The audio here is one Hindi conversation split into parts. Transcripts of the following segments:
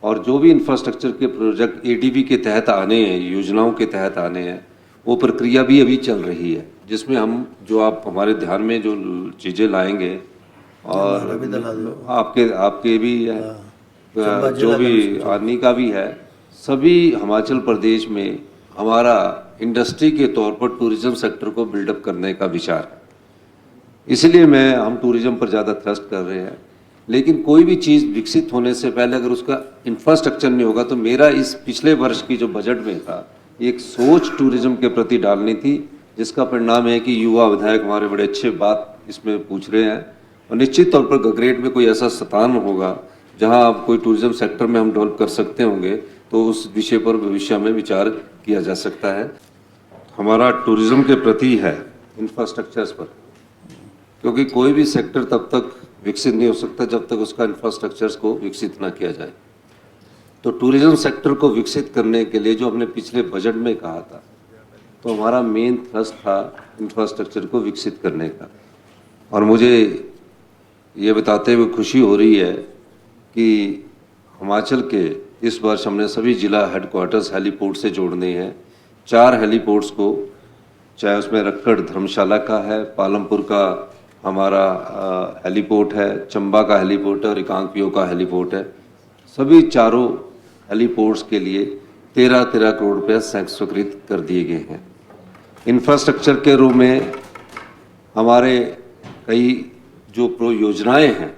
और जो भी इंफ्रास्ट्रक्चर के प्रोजेक्ट एडीबी के तहत आने हैं, योजनाओं के तहत आने हैं, वो प्रक्रिया भी अभी चल रही है, जिसमें हम जो आप हमारे ध्यान में जो चीज़ें लाएंगे और आपके आपके भी है, जो भी आदमी का भी है, सभी हिमाचल प्रदेश में हमारा इंडस्ट्री के तौर पर टूरिज्म सेक्टर को बिल्डअप करने का विचार है। इसलिए हम टूरिज्म पर ज़्यादा थ्रस्ट कर रहे हैं। लेकिन कोई भी चीज़ विकसित होने से पहले अगर उसका इंफ्रास्ट्रक्चर नहीं होगा, तो मेरा इस पिछले वर्ष की जो बजट में था, एक सोच टूरिज्म के प्रति डालनी थी, जिसका परिणाम है कि युवा विधायक हमारे बड़े अच्छे बात इसमें पूछ रहे हैं। और निश्चित तौर पर गगरेट में कोई ऐसा स्थान होगा जहां आप कोई टूरिज्म सेक्टर में हम डेवलप कर सकते होंगे, तो उस विषय पर भविष्य में विचार किया जा सकता है। हमारा टूरिज्म के प्रति है इंफ्रास्ट्रक्चर्स पर, क्योंकि कोई भी सेक्टर तब तक विकसित नहीं हो सकता जब तक उसका इंफ्रास्ट्रक्चर्स को विकसित ना किया जाए। तो टूरिज्म सेक्टर को विकसित करने के लिए जो हमने पिछले बजट में कहा था, तो हमारा मेन थ्रस्ट था इंफ्रास्ट्रक्चर को विकसित करने का। और मुझे ये बताते हुए खुशी हो रही है कि हिमाचल के इस वर्ष हमने सभी जिला हेडक्वार्टर्स हेलीपोर्ट से जोड़ने हैं। 4 हेलीपोर्ट्स को, चाहे उसमें रक्कड़ धर्मशाला का है, पालमपुर का हमारा हेलीपोर्ट है, चंबा का हेलीपोर्ट है और रिकांगपिओ का हेलीपोर्ट है। सभी चारों हेलीपोर्ट्स के लिए 13-13 करोड़ रुपये स्वीकृत कर दिए गए हैं। इंफ्रास्ट्रक्चर के रूप में हमारे कई जो योजनाएं हैं,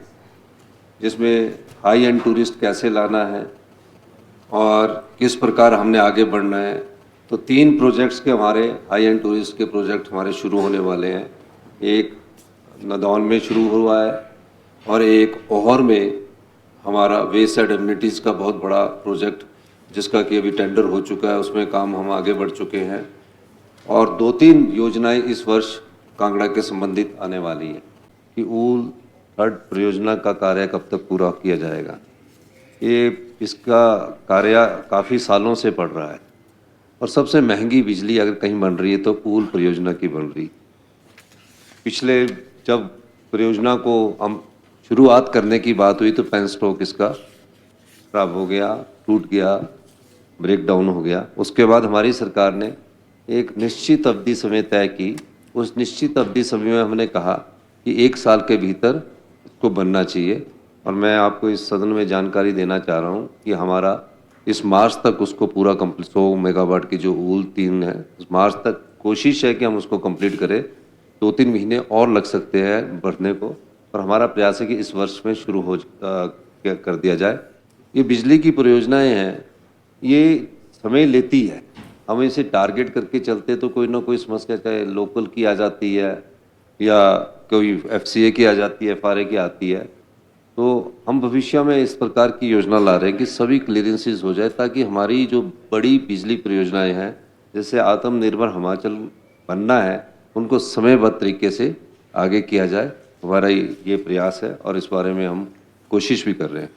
जिसमें हाई एंड टूरिस्ट कैसे लाना है और किस प्रकार हमने आगे बढ़ना है, तो 3 प्रोजेक्ट्स के हमारे हाई एंड टूरिस्ट के प्रोजेक्ट हमारे शुरू होने वाले हैं। एक नदौन में शुरू हुआ है और एक ओहर में हमारा वेस्ट साइड एमिनिटीज़ का बहुत बड़ा प्रोजेक्ट, जिसका कि अभी टेंडर हो चुका है, उसमें काम हम आगे बढ़ चुके हैं। और 2-3 योजनाएं इस वर्ष कांगड़ा के संबंधित आने वाली हैं कि ऊल हट परियोजना का कार्य कब तक पूरा किया जाएगा। इसका कार्य काफ़ी सालों से पड़ रहा है और सबसे महंगी बिजली अगर कहीं बन रही है तो ऊल परियोजना की बन रही। पिछले जब परियोजना को हम शुरुआत करने की बात हुई तो पेनस्टॉक इसका खराब हो गया, टूट गया, ब्रेक डाउन हो गया। उसके बाद हमारी सरकार ने एक निश्चित अवधि समय तय की। उस निश्चित अवधि समय में हमने कहा कि 1 साल के भीतर इसको बनना चाहिए। और मैं आपको इस सदन में जानकारी देना चाह रहा हूँ कि हमारा इस मार्च तक उसको पूरा कंप्लीट, 100 मेगावाट की जो ऊल 3 है, उस मार्च तक कोशिश है कि हम उसको कंप्लीट करें। 2-3 महीने और लग सकते हैं बढ़ने को, और हमारा प्रयास है कि इस वर्ष में शुरू कर दिया जाए। ये बिजली की परियोजनाएं हैं, ये समय लेती है। हम इसे टारगेट करके चलते तो कोई ना कोई समस्या, चाहे लोकल की आ जाती है या कोई एफसीए की आ जाती है, एफआरए की आती है। तो हम भविष्य में इस प्रकार की योजना ला रहे हैं कि सभी क्लियरेंसेस हो जाए, ताकि हमारी जो बड़ी बिजली परियोजनाएं हैं, जैसे आत्मनिर्भर हिमाचल बनना है, उनको समयबद्ध तरीके से आगे किया जाए। हमारा ये प्रयास है और इस बारे में हम कोशिश भी कर रहे हैं।